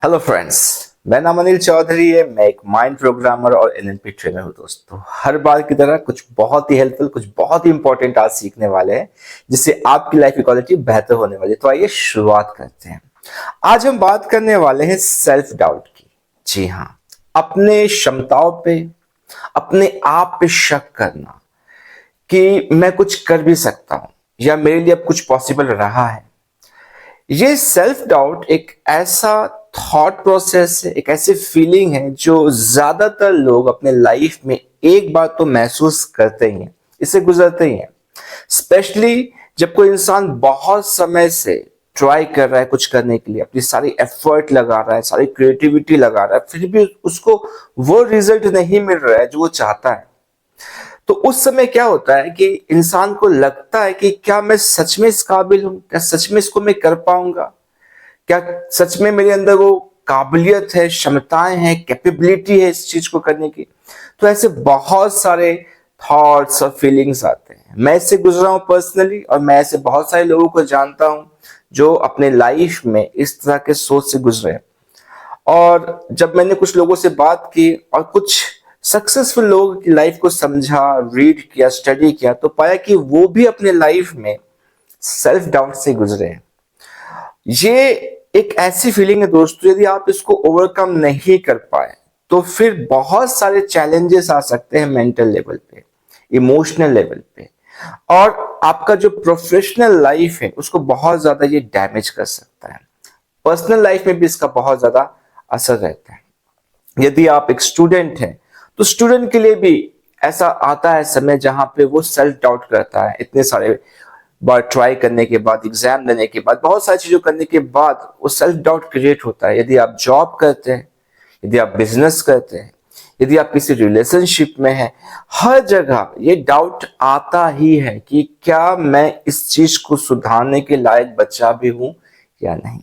Hello friends. मैं नाम अनिल चौधरी है। मैं एक माइंड प्रोग्रामर और एनएलपी ट्रेनर हूँ। दोस्तों, हर बार की तरह कुछ बहुत ही हेल्पफुल, कुछ बहुत ही इंपॉर्टेंट आज सीखने वाले हैं जिससे आपकी लाइफ की क्वालिटी बेहतर होने वाली है। तो आइए शुरुआत करते हैं। आज हम बात करने वाले हैं सेल्फ डाउट की। जी हाँ, अपने क्षमताओं पे, अपने आप पे शक करना कि मैं कुछ कर भी सकता हूँ या मेरे लिए अब कुछ पॉसिबल रहा है। ये सेल्फ डाउट एक ऐसा थॉट प्रोसेस है, एक ऐसी फीलिंग है जो ज्यादातर लोग अपने लाइफ में एक बार तो महसूस करते ही हैं, इससे गुजरते ही हैं। स्पेशली जब कोई इंसान बहुत समय से ट्राई कर रहा है कुछ करने के लिए, अपनी सारी एफर्ट लगा रहा है, सारी क्रिएटिविटी लगा रहा है, फिर भी उसको वो रिजल्ट नहीं मिल रहा है जो वो चाहता है। तो उस समय क्या होता है कि इंसान को लगता है कि क्या मैं सच में इस काबिल हूं, क्या सच में इसको मैं कर पाऊंगा, क्या सच में मेरे अंदर वो काबिलियत है, क्षमताएं हैं, कैपेबिलिटी है इस चीज को करने की। तो ऐसे बहुत सारे थॉट्स और फीलिंग्स आते हैं। मैं इससे गुजरा हूं पर्सनली, और मैं ऐसे बहुत सारे लोगों को जानता हूं जो अपने लाइफ में इस तरह के सोच से गुजरे। और जब मैंने कुछ लोगों से बात की और कुछ सक्सेसफुल लोगों की लाइफ को समझा, रीड किया, स्टडी किया, तो पाया कि वो भी अपने लाइफ में सेल्फ डाउट से गुजरे हैं। ये एक ऐसी फीलिंग है दोस्तों, यदि आप इसको ओवरकम नहीं कर पाए तो फिर बहुत सारे चैलेंजेस आ सकते हैं मेंटल लेवल पे, इमोशनल लेवल पे, और आपका जो प्रोफेशनल लाइफ है उसको बहुत ज्यादा ये डैमेज कर सकता है। पर्सनल लाइफ में भी इसका बहुत ज्यादा असर रहता है। यदि आप एक स्टूडेंट हैं तो स्टूडेंट के लिए भी ऐसा आता है समय जहां पे वो सेल्फ डाउट करता है। इतने सारे बार ट्राई करने के बाद, एग्जाम देने के बाद, बहुत सारी चीजों करने के बाद वो सेल्फ डाउट क्रिएट होता है। यदि आप जॉब करते हैं, यदि आप बिजनेस करते हैं, यदि आप किसी रिलेशनशिप में हैं, हर जगह ये डाउट आता ही है कि क्या मैं इस चीज को सुधारने के लायक बच्चा भी हूं या नहीं।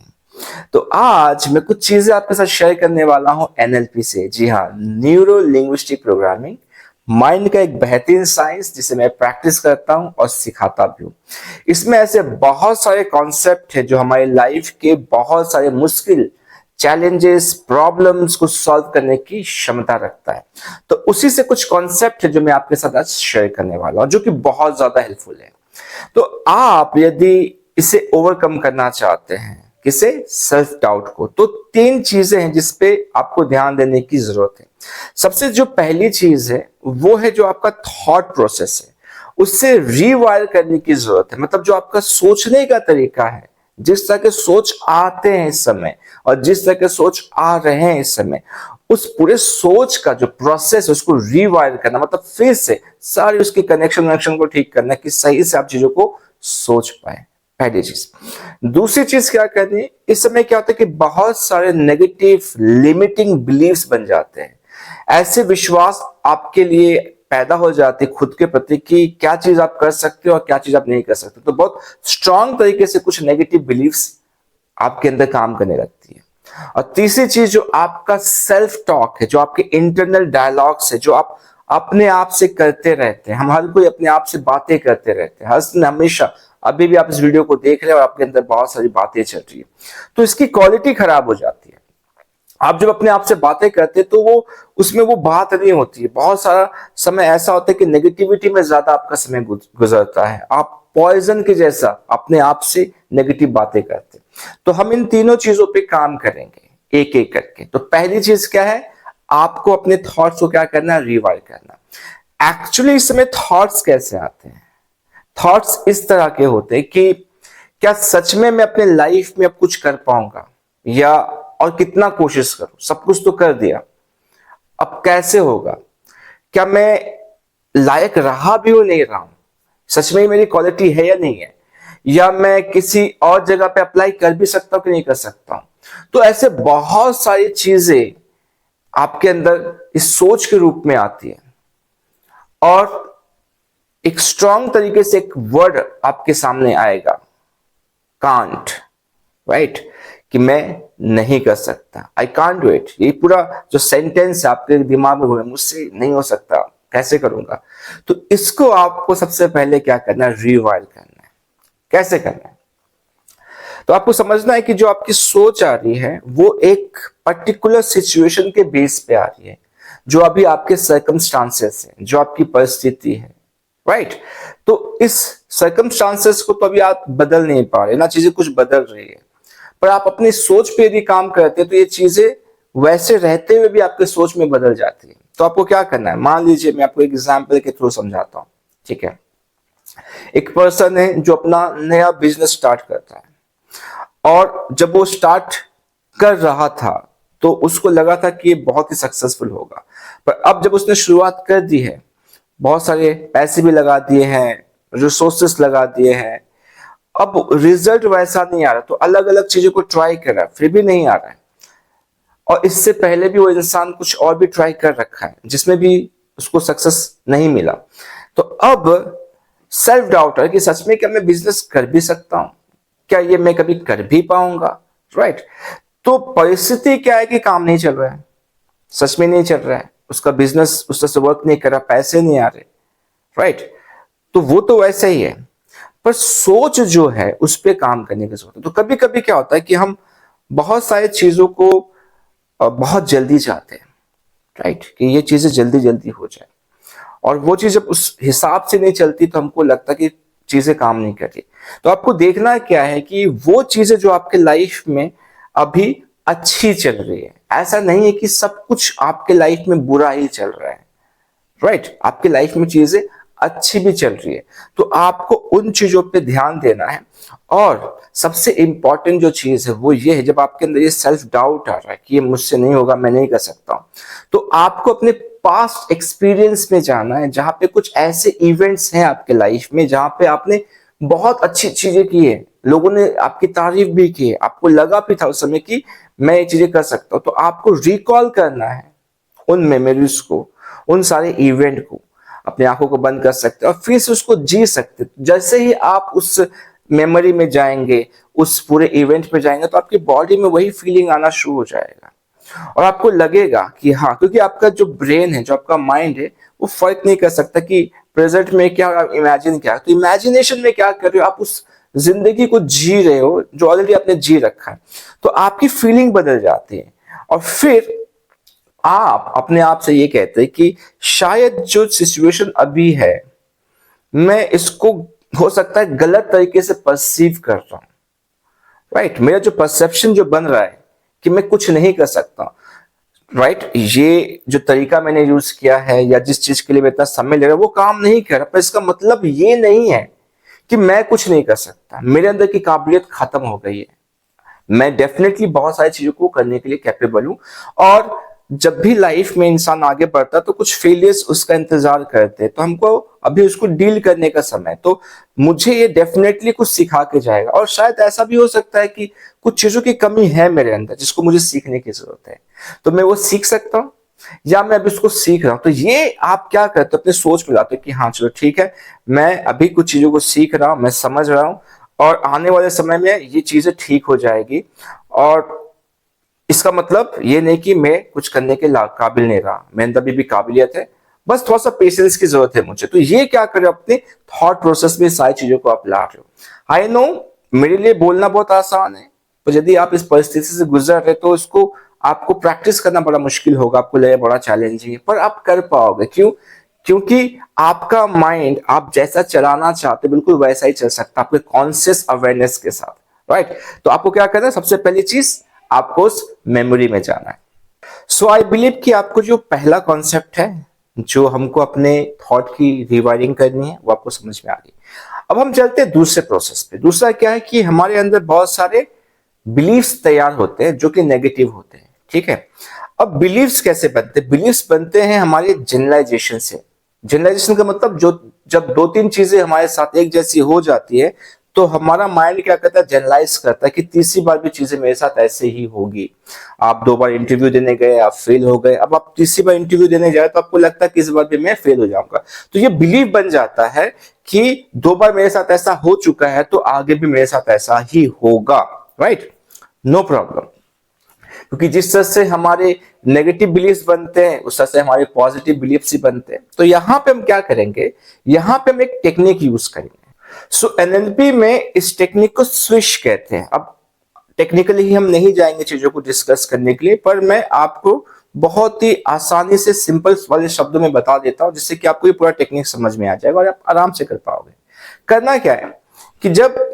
तो आज मैं कुछ चीजें आपके साथ शेयर करने वाला हूं एनएलपी से। जी हाँ, न्यूरो लिंग्विस्टिक प्रोग्रामिंग, माइंड का एक बेहतरीन साइंस जिसे मैं प्रैक्टिस करता हूं और सिखाता भी हूं। इसमें ऐसे बहुत सारे कॉन्सेप्ट हैं जो हमारी लाइफ के बहुत सारे मुश्किल चैलेंजेस, प्रॉब्लम्स को सॉल्व करने की क्षमता रखता है। तो उसी से कुछ कॉन्सेप्ट है जो मैं आपके साथ आज शेयर करने वाला हूं, जो कि बहुत ज्यादा हेल्पफुल है। तो आप यदि इसे ओवरकम करना चाहते हैं, किसे, सेल्फ डाउट को, तो तीन चीजें हैं जिसपे आपको ध्यान देने की जरूरत है। सबसे जो पहली चीज है वो है जो आपका थॉट प्रोसेस है, उससे रीवायर करने की जरूरत है। मतलब जो आपका सोचने का तरीका है, जिस तरह के सोच आते हैं इस समय और जिस तरह के सोच आ रहे हैं इस समय, उस पूरे सोच का जो प्रोसेस है उसको रीवायर करना, मतलब फिर से सारी उसके कनेक्शन को ठीक करना कि सही से आप चीजों को सोच पाए। पहली चीज। दूसरी चीज क्या करनी है, इस समय क्या होता है कि बहुत सारे नेगेटिव लिमिटिंग बिलीव्स बन जाते हैं। ऐसे विश्वास आपके लिए पैदा हो जाते हैं खुद के प्रति कि क्या चीज आप कर सकते हो और क्या चीज आप नहीं कर सकते। तो बहुत स्ट्रांग तरीके से कुछ नेगेटिव बिलीव्स आपके अंदर काम करने लगती है। और तीसरी चीज जो आपका सेल्फ टॉक है, जो आपके इंटरनल डायलॉग्स है, जो आप अपने आप से करते रहते हैं। हम हर कोई अपने आप से बातें करते रहते हैं हर समय, हमेशा। अभी भी आप इस वीडियो को देख रहे हैं और आपके अंदर बहुत सारी बातें चल रही है, तो इसकी क्वालिटी खराब हो जाती है। आप जब अपने आप से बातें करते हैं तो वो उसमें वो बात नहीं होती है। बहुत सारा समय ऐसा होता है कि नेगेटिविटी में ज्यादा आपका समय गुजरता है। आप पॉइजन के जैसा अपने आप से नेगेटिव बातें करते हैं। तो हम इन तीनों चीजों पे काम करेंगे एक एक करके। तो पहली चीज क्या है, आपको अपने थॉट्स को क्या करना है, रिवाइज करना। एक्चुअली इस समय थॉट्स कैसे आते हैं, थॉट्स इस तरह के होते हैं कि क्या सच में मैं अपने लाइफ में अब कुछ कर पाऊंगा, या और कितना कोशिश करूं, सब कुछ तो कर दिया, अब कैसे होगा, क्या मैं लायक रहा भी हो नहीं रहा हूं, सच में मेरी क्वालिटी है या नहीं है, या मैं किसी और जगह पे अप्लाई कर भी सकता हूं कि नहीं कर सकता हूं। तो ऐसे बहुत सारी चीजें आपके अंदर इस सोच के रूप में आती है, और एक स्ट्रांग तरीके से एक वर्ड आपके सामने आएगा, कांट, राइट, कि मैं नहीं कर सकता, आई कांट डू इट। ये पूरा जो सेंटेंस है आपके दिमाग में हुआ, मुझसे नहीं हो सकता, कैसे करूंगा। तो इसको आपको सबसे पहले क्या करना है, रिवाइज करना है। कैसे करना है, तो आपको समझना है कि जो आपकी सोच आ रही है वो एक पर्टिकुलर सिचुएशन के बेस पे आ रही है, जो अभी आपके सर्कमस्टांसेस है, जो आपकी परिस्थिति है, राइट। तो इस सर्कमस्टांसेस को तो अभी आप बदल नहीं पा रहे ना, चीजें कुछ बदल रही है, पर आप अपनी सोच पे यदि काम करते हैं तो ये चीजें वैसे रहते हुए भी आपके सोच में बदल जाती है। तो आपको क्या करना है, मान लीजिए मैं आपको एक एग्जाम्पल के थ्रू समझाता हूँ, ठीक है। एक पर्सन है जो अपना नया बिजनेस स्टार्ट करता है, और जब वो स्टार्ट कर रहा था तो उसको लगा था कि ये बहुत ही सक्सेसफुल होगा, पर अब जब उसने शुरुआत कर दी है, बहुत सारे पैसे भी लगा दिए हैं, रिसोर्सेस लगा दिए हैं, अब रिजल्ट वैसा नहीं आ रहा, तो अलग अलग चीजों को ट्राई कर रहा है, फिर भी नहीं आ रहा है। और इससे पहले भी वो इंसान कुछ और भी ट्राई कर रखा है जिसमें भी उसको सक्सेस नहीं मिला। तो अब सेल्फ डाउट है कि सच में क्या मैं बिजनेस कर भी सकता हूं, क्या ये मैं कभी कर भी पाऊंगा, राइट। तो परिस्थिति क्या है कि काम नहीं चल रहा है, सच में नहीं चल रहा है, उसका बिजनेस उस तरह से वर्क नहीं कर रहा, पैसे नहीं आ रहे, राइट। तो वो तो वैसे ही है, पर सोच जो है उस पर काम करने की जरूरत है। तो कभी कभी क्या होता है कि हम बहुत सारी चीजों को बहुत जल्दी चाहते हैं, राइट, कि ये चीजें जल्दी जल्दी हो जाए, और वो चीज जब उस हिसाब से नहीं चलती तो हमको लगता है कि चीजें काम नहीं कर रही। तो आपको देखना क्या है कि वो चीजें जो आपके लाइफ में अभी अच्छी चल रही है, ऐसा नहीं है कि सब कुछ आपके लाइफ में बुरा ही चल रहा है, राइट। आपकी लाइफ में चीजें अच्छी भी चल रही है, तो आपको उन चीजों पे ध्यान देना है। और सबसे इंपॉर्टेंट जो चीज है वो ये है, जब आपके अंदर ये सेल्फ डाउट आ रहा है कि ये मुझसे नहीं होगा, मैं नहीं कर सकता हूं, तो आपको अपने पास्ट एक्सपीरियंस में जाना है, जहां पे कुछ ऐसे इवेंट्स हैं आपके लाइफ में जहां पे आपने बहुत अच्छी चीजें की है, लोगों ने आपकी तारीफ भी की है, आपको लगा भी था उस समय कि मैं ये चीजें कर सकता हूं। तो आपको रिकॉल करना है उन मेमोरीज को, उन सारे इवेंट को, अपनी आंखों को बंद कर सकते हैं और फिर से उसको जी सकते। जैसे ही आप उस मेमोरी में जाएंगे, उस पूरे इवेंट में जाएंगे, तो आपकी बॉडी में वही फीलिंग आना शुरू हो जाएगा, और आपको लगेगा कि हाँ, क्योंकि आपका जो ब्रेन है, जो आपका माइंड है, वो फर्क नहीं कर सकता कि प्रेजेंट में क्या आप इमेजिन क्या, तो इमेजिनेशन में क्या कर रहे हो, आप उस जिंदगी को जी रहे हो जो ऑलरेडी आपने जी रखा है। तो आपकी फीलिंग बदल जाती है, और फिर आप अपने आप से ये कहते हैं कि शायद जो सिचुएशन अभी है, मैं इसको हो सकता है गलत तरीके से परसीव कर रहा हूं, राइट। मेरा जो परसेप्शन जो बन रहा है कि मैं कुछ नहीं कर सकता, राइट, ये जो तरीका मैंने यूज किया है या जिस चीज के लिए मैं इतना समय ले रहा हूं वो काम नहीं कर रहा, पर इसका मतलब ये नहीं है कि मैं कुछ नहीं कर सकता, मेरे अंदर की काबिलियत खत्म हो गई है, मैं डेफिनेटली बहुत सारी चीजों को करने के लिए कैपेबल हूं। और जब भी लाइफ में इंसान आगे बढ़ता है तो कुछ फेलियर्स उसका इंतजार करते हैं, तो हमको अभी उसको डील करने का समय, तो मुझे ये डेफिनेटली कुछ सिखा के जाएगा। और शायद ऐसा भी हो सकता है कि कुछ चीजों की कमी है मेरे अंदर जिसको मुझे सीखने की जरूरत है, तो मैं वो सीख सकता हूँ, या मैं अभी उसको सीख रहा हूं। तो ये आप क्या करते हो, अपने सोच में लाते हो कि हाँ चलो ठीक है, मैं अभी कुछ चीजों को सीख रहा हूं, मैं समझ रहा हूं, और आने वाले समय में ये चीजें ठीक हो जाएगी। और इसका मतलब ये नहीं कि मैं कुछ करने के काबिल नहीं रहा, मेरे अंदर भी काबिलियत है, बस थोड़ा सा पेशेंस की जरूरत है मुझे। तो ये क्या करें, अपने थॉट प्रोसेस में सारी चीजों को आप ला रहे हो। आई नो मेरे लिए बोलना बहुत आसान है, पर यदि आप इस परिस्थिति से गुजर रहे तो इसको आपको प्रैक्टिस करना बड़ा मुश्किल होगा, आपको लगेगा बड़ा चैलेंजिंग है, पर आप कर पाओगे। क्यों? क्योंकि आपका माइंड आप जैसा चलाना चाहते बिल्कुल वैसा ही चल सकता है, आपके कॉन्शियस अवेयरनेस के साथ, राइट। तो आपको क्या करना है, सबसे पहली चीज आपको उस मेमोरी में जाना है। सो आई बिलीव कि आपको जो पहला कॉन्सेप्ट है, जो हमको अपने थॉट की रिवायरिंग करनी है, वो आपको समझ में आ गई। अब हम चलते हैं दूसरे प्रोसेस पे। दूसरा क्या है कि हमारे अंदर बहुत सारे बिलीफ्स तैयार होते हैं जो कि नेगेटिव होते हैं, ठीक है। अब बिलीफ्स कैसे बनते हैं? बिलीफ्स बनते हैं हमारे जनरलाइजेशन से। जनरलाइजेशन का मतलब जो जब दो तीन चीजें हमारे साथ एक जैसी हो जाती है तो हमारा माइंड क्या करता है, जनरलाइज करता है कि तीसरी बार भी चीजें मेरे साथ ऐसे ही होगी। आप 2 बार इंटरव्यू देने गए, आप फेल हो गए, अब आप तीसरी बार इंटरव्यू देने जाए तो आपको लगता है कि इस बार भी मैं फेल हो जाऊंगा। तो ये बिलीव बन जाता है कि 2 बार मेरे साथ ऐसा हो चुका है तो आगे भी मेरे साथ ऐसा ही होगा, राइट, नो प्रॉब्लम। क्योंकि जिस तरह से हमारे नेगेटिव बिलीफ्स बनते हैं उस तरह से हमारे पॉजिटिव बिलीफ्स ही बनते हैं। तो यहां पे हम क्या करेंगे, यहां पे हम एक टेक्निक यूज करेंगे। सो एनएलपी में इस टेक्निक को स्विश कहते हैं। अब टेक्निकली ही हम नहीं जाएंगे चीजों को डिस्कस करने के लिए, पर मैं आपको बहुत ही आसानी से सिंपल वाले शब्दों में बता देता हूं, जिससे कि आपको ये पूरा टेक्निक समझ में आ जाएगा और आप आराम से कर पाओगे। करना क्या है कि जब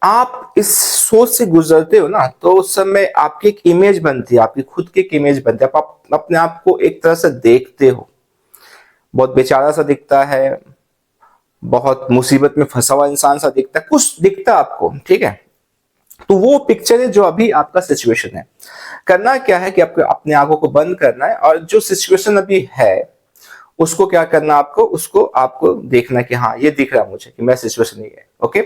आप इस सोच से गुजरते हो ना, तो उस समय आपकी एक इमेज बनती है, आपकी खुद की एक इमेज बनती है। आप अपने आप को एक तरह से देखते हो, बहुत बेचारा सा दिखता है, बहुत मुसीबत में फंसा हुआ इंसान सा दिखता है, कुछ दिखता है आपको, ठीक है। तो वो पिक्चर है जो अभी आपका सिचुएशन है। करना क्या है कि आपको अपने आंखों को बंद करना है और जो सिचुएशन अभी है उसको क्या करना, आपको देखना कि हाँ ये दिख रहा है मुझे कि मैं सिचुएशन ही है, ओके।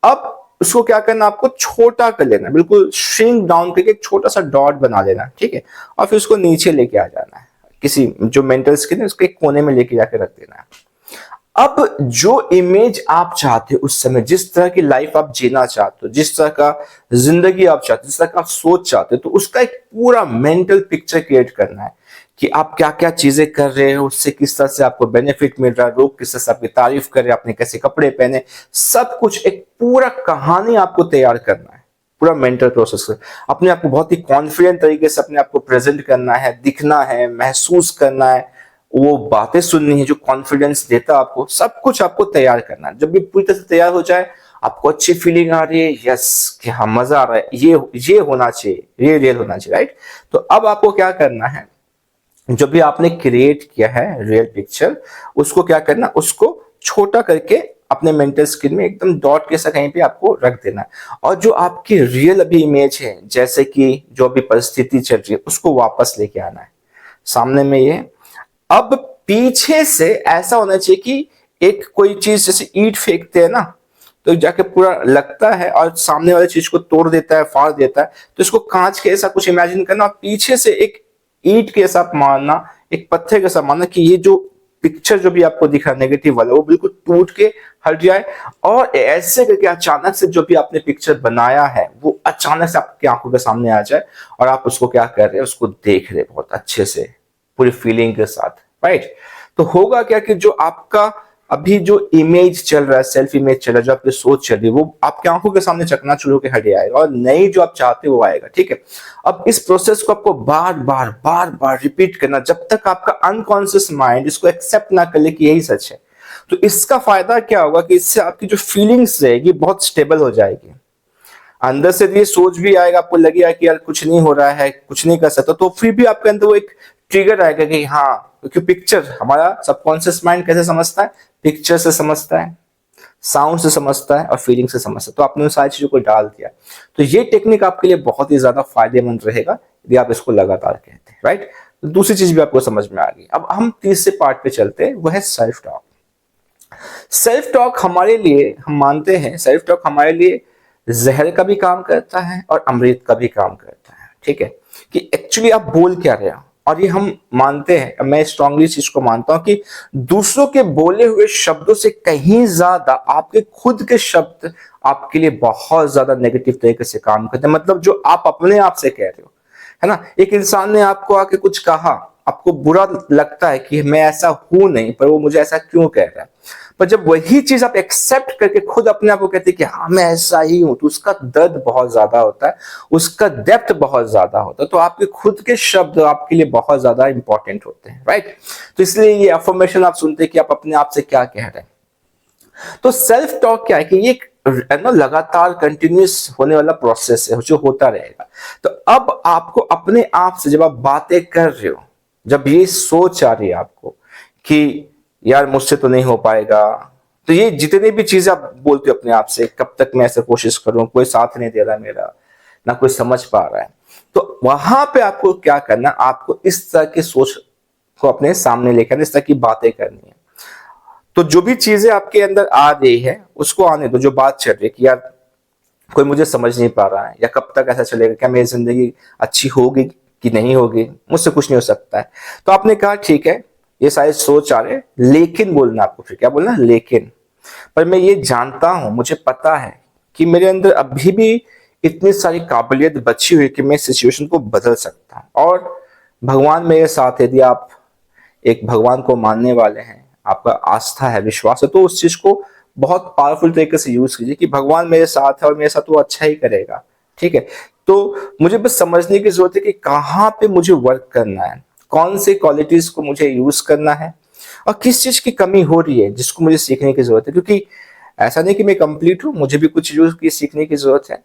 अब उसको क्या करना, आपको छोटा कर लेना, बिल्कुल श्रिंक डाउन करके एक छोटा सा डॉट बना लेना, ठीक है। और फिर उसको नीचे लेके आ जाना है, किसी जो मेंटल स्किन है उसके एक कोने में लेके जाके रख देना है। अब जो इमेज आप चाहते हो उस समय, जिस तरह की लाइफ आप जीना चाहते हो, जिस तरह का जिंदगी आप चाहते हो, जिस तरह का आप सोच चाहते हो, तो उसका एक पूरा मेंटल पिक्चर क्रिएट करना है कि आप क्या क्या चीजें कर रहे हो, उससे किस तरह से आपको बेनिफिट मिल रहा है, लोग किस तरह से आपकी तारीफ कर रहे हैं, आपने कैसे कपड़े पहने, सब कुछ एक पूरा कहानी आपको तैयार करना है। पूरा मेंटल प्रोसेस अपने आप को बहुत ही कॉन्फिडेंट तरीके से अपने आप को प्रेजेंट करना है, दिखना है, महसूस करना है, वो बातें सुननी है जो कॉन्फिडेंस देता आपको, सब कुछ आपको तैयार करना है। जब भी पूरी तरह से तैयार हो जाए, आपको अच्छी फीलिंग आ रही है, यस कि हाँ मजा आ रहा है, ये होना चाहिए, ये रियल होना चाहिए, राइट। तो अब आपको क्या करना है, जो भी आपने क्रिएट किया है रियल पिक्चर, उसको क्या करना, उसको छोटा करके अपने मेंटल स्किन में एकदम डॉट के साथ कहीं पे आपको रख देना है। और जो आपकी रियल अभी इमेज है, जैसे कि जो अभी परिस्थिति चल रही है, उसको वापस लेके आना है सामने में। ये अब पीछे से ऐसा होना चाहिए कि एक कोई चीज जैसे ईंट फेंकते हैं ना, तो जाके पूरा लगता है और सामने वाली चीज को तोड़ देता है, फाड़ देता है। तो इसको कांच के ऐसा कुछ इमेजिन करना और पीछे से एक ईंट के साथ मारना, एक पत्थर के साथ मारना, कि ये जो पिक्चर जो भी आपको दिख रहा है नेगेटिव वाला, वो बिल्कुल टूट के हट जाए। और ऐसे करके अचानक से जो भी आपने पिक्चर बनाया है वो अचानक से आपकी आंखों के सामने आ जाए और आप उसको क्या कर रहे हैं, उसको देख रहे बहुत अच्छे से, पूरी फीलिंग के साथ, राइट। तो होगा क्या कि जो आपका अभी जो इमेज चल रहा है, सेल्फ इमेज चल रहा है, जो आपकी सोच चल रही है, वो आपकी आंखों के सामने चकनाचूर होकर हट आएगा और नई जो आप चाहते हो वो आएगा, ठीक है। अब इस प्रोसेस को आपको बार बार रिपीट करना, जब तक आपका अनकॉन्शियस माइंड इसको एक्सेप्ट ना कर ले कि यही सच है। तो इसका फायदा क्या होगा कि इससे आपकी जो फीलिंग्स रहेगी बहुत स्टेबल हो जाएगी। अंदर से ये सोच भी आएगा, आपको लगेगा कि यार कुछ नहीं हो रहा है, कुछ नहीं कर सकता, तो फिर भी आपके अंदर वो एक ट्रिगर आएगा कि हाँ, क्योंकि पिक्चर हमारा सबकॉन्शियस माइंड कैसे समझता है, पिक्चर से समझता है, साउंड से समझता है और फीलिंग से समझता है। तो आपने उन सारी चीजों को डाल दिया, तो ये टेक्निक आपके लिए बहुत ही ज्यादा फायदेमंद रहेगा यदि आप इसको लगातार कहते हैं, राइट। तो दूसरी चीज भी आपको समझ में आ गई। अब हम तीसरे पार्ट पे चलते हैं, वह है सेल्फ टॉक। सेल्फ टॉक हमारे लिए, हम मानते हैं सेल्फ टॉक हमारे लिए जहर का भी काम करता है और अमृत का भी काम करता है, ठीक है। कि एक्चुअली आप बोल क्या रहे हो, और ये हम मानते हैं, मैं स्ट्रांगली इस चीज को मानता हूं कि दूसरों के बोले हुए शब्दों से कहीं ज्यादा आपके खुद के शब्द आपके लिए बहुत ज्यादा नेगेटिव तरीके से काम करते हैं। मतलब जो आप अपने आप से कह रहे हो, है ना। एक इंसान ने आपको आके कुछ कहा, आपको बुरा लगता है कि मैं ऐसा हूं नहीं, पर वो मुझे ऐसा क्यों कह रहा है। पर जब वही चीज आप एक्सेप्ट करके खुद अपने आप को कहते हैं कि हाँ मैं ऐसा ही हूं, तो उसका दर्द बहुत ज्यादा होता है, उसका डेप्थ बहुत ज्यादा होता है। तो आपके खुद के शब्द आपके लिए बहुत ज्यादा इंपॉर्टेंट होते हैं, राइट। तो इसलिए ये अफर्मेशन आप सुनते हैं कि आप अपने आप से क्या कह रहे हैं। तो सेल्फ टॉक क्या है कि ये लगातार कंटिन्यूस होने वाला प्रोसेस है जो होता रहेगा। तो अब आपको अपने आप से जब आप बातें कर रहे हो, जब ये सोच आ रही है आपको कि यार मुझसे तो नहीं हो पाएगा, तो ये जितनी भी चीजें आप बोलते हो अपने आप से, कब तक मैं ऐसे कोशिश करूं, कोई साथ नहीं दे रहा मेरा, ना कोई समझ पा रहा है, तो वहां पे आपको क्या करना, आपको इस तरह की सोच को अपने सामने लेकर इस तरह की बातें करनी है। तो जो भी चीजें आपके अंदर आ रही है उसको आने दो, जो बात चल रही है कि यार कोई मुझे समझ नहीं पा रहा है, या कब तक ऐसा चलेगा, क्या मेरी जिंदगी अच्छी होगी कि नहीं होगी, मुझसे कुछ नहीं हो सकता है। तो आपने कहा ठीक है, ये सारी सोच आ रहे, लेकिन बोलना आपको, फिर क्या बोलना, लेकिन पर मैं ये जानता हूं, मुझे पता है कि मेरे अंदर अभी भी इतनी सारी काबिलियत बची हुई कि मैं सिचुएशन को बदल सकता हूं, और भगवान मेरे साथ है। यदि आप एक भगवान को मानने वाले हैं, आपका आस्था है, विश्वास है, तो उस चीज को बहुत पावरफुल तरीके से यूज कीजिए कि भगवान मेरे साथ है और मेरे साथ वो अच्छा ही करेगा। ठीक है, तो मुझे बस समझने की जरूरत है कि कहाँ पे मुझे वर्क करना है, कौन से क्वालिटीज को मुझे यूज करना है और किस चीज की कमी हो रही है जिसको मुझे सीखने की जरूरत है। क्योंकि ऐसा नहीं कि मैं कंप्लीट हूं, मुझे भी कुछ चीजों की सीखने की जरूरत है।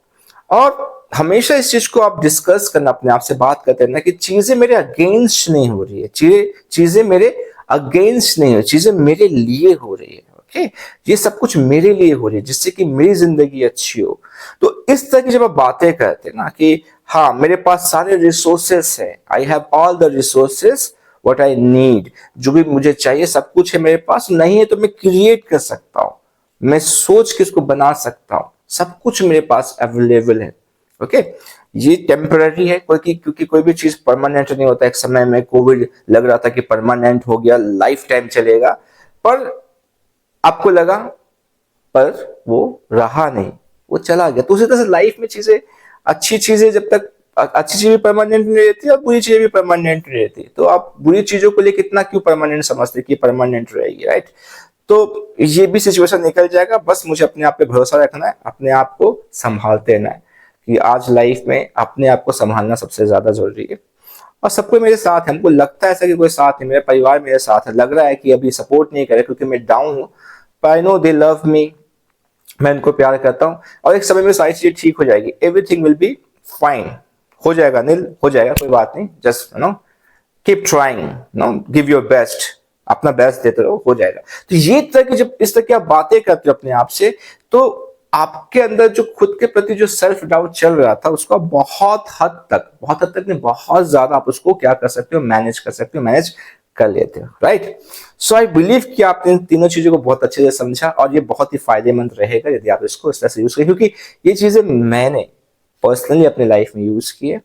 और हमेशा इस चीज को आप डिस्कस करना, अपने आप से बात करते रहना कि चीजें मेरे अगेंस्ट नहीं हो रही है, चीजें मेरे अगेंस्ट नहीं हो, चीजें मेरे लिए हो रही है। ओके, ये सब कुछ मेरे लिए हो रही है जिससे कि मेरी जिंदगी अच्छी हो। तो इस तरह की जब आप बातें करते हैं ना कि हाँ मेरे पास सारे रिसोर्सेस है, I have all the resources what I need, जो भी मुझे चाहिए सब कुछ है मेरे पास, नहीं है तो मैं क्रिएट कर सकता हूँ, मैं सोच के इसको बना सकता हूँ, सब कुछ मेरे पास अवेलेबल है। ओके, ये टेम्पररी है क्योंकि कोई भी चीज परमानेंट नहीं होता। एक समय में कोविड लग रहा था कि परमानेंट हो गया, लाइफ टाइम चलेगा, पर आपको लगा, पर वो रहा नहीं, वो चला गया। तो उसी तरह से लाइफ में चीजें, अच्छी चीजें जब तक, अच्छी चीजें परमानेंट नहीं रहती और बुरी चीजें भी परमानेंट नहीं रहती। तो आप बुरी चीजों को लेकर इतना क्यों परमानेंट समझते कि परमानेंट रहेगी, राइट? तो ये भी सिचुएशन निकल जाएगा। बस मुझे अपने आप पे भरोसा रखना है, अपने आप को संभालते रहना है कि आज लाइफ में अपने आप को संभालना सबसे ज्यादा जरूरी है। और सब कोई मेरे साथ है, हमको लगता है ऐसा कि कोई साथ नहीं, मेरा परिवार मेरे साथ है, लग रहा है कि अभी सपोर्ट नहीं करे क्योंकि मैं डाउन हूँ, पर I know they love me, मैं इनको प्यार करता हूँ और एक समय में सारी चीजें ठीक हो जाएगी, एवरीथिंग विल बी फाइन, हो जाएगा, नील हो जाएगा, कोई बात नहीं, just keep trying, give your best, अपना बेस्ट देते रहो, हो जाएगा। तो ये तरह की, जब इस तरह की आप बातें करते हो अपने आप से, तो आपके अंदर जो खुद के प्रति जो सेल्फ डाउट चल रहा था उसको बहुत हद तक नहीं, बहुत ज्यादा आप उसको क्या कर सकते हो, मैनेज कर सकते हो, मैनेज कर लेते हो, राइट? सो आई बिलीव कि आपने इन तीनों चीजों को बहुत अच्छे से समझा और ये बहुत ही फायदेमंद रहेगा यदि आप इसको इस तरह से यूज करें, क्योंकि ये चीजें मैंने पर्सनली अपने लाइफ में यूज की है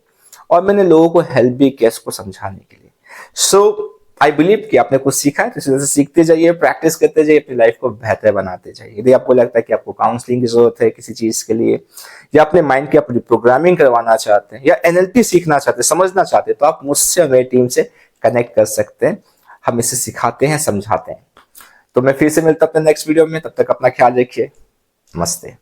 और मैंने लोगों को हेल्प भी किया इसको समझाने के लिए। सो आई बिलीव कि आपने कुछ सीखा है, तो इसी तरह से सीखते जाइए, प्रैक्टिस करते जाइए, अपनी लाइफ को बेहतर बनाते जाइए। यदि आपको लगता है कि आपको काउंसलिंग की जरूरत है किसी चीज के लिए, या अपने माइंड की अपनी प्रोग्रामिंग करवाना चाहते हैं, या एनएलपी सीखना चाहते हैं, समझना चाहते हैं, तो आप मुझसे और मेरी टीम से कनेक्ट कर सकते हैं। हम इसे सिखाते हैं, समझाते हैं। तो मैं फिर से मिलता हूं अपने नेक्स्ट वीडियो में, तब तक अपना ख्याल रखिए। नमस्ते।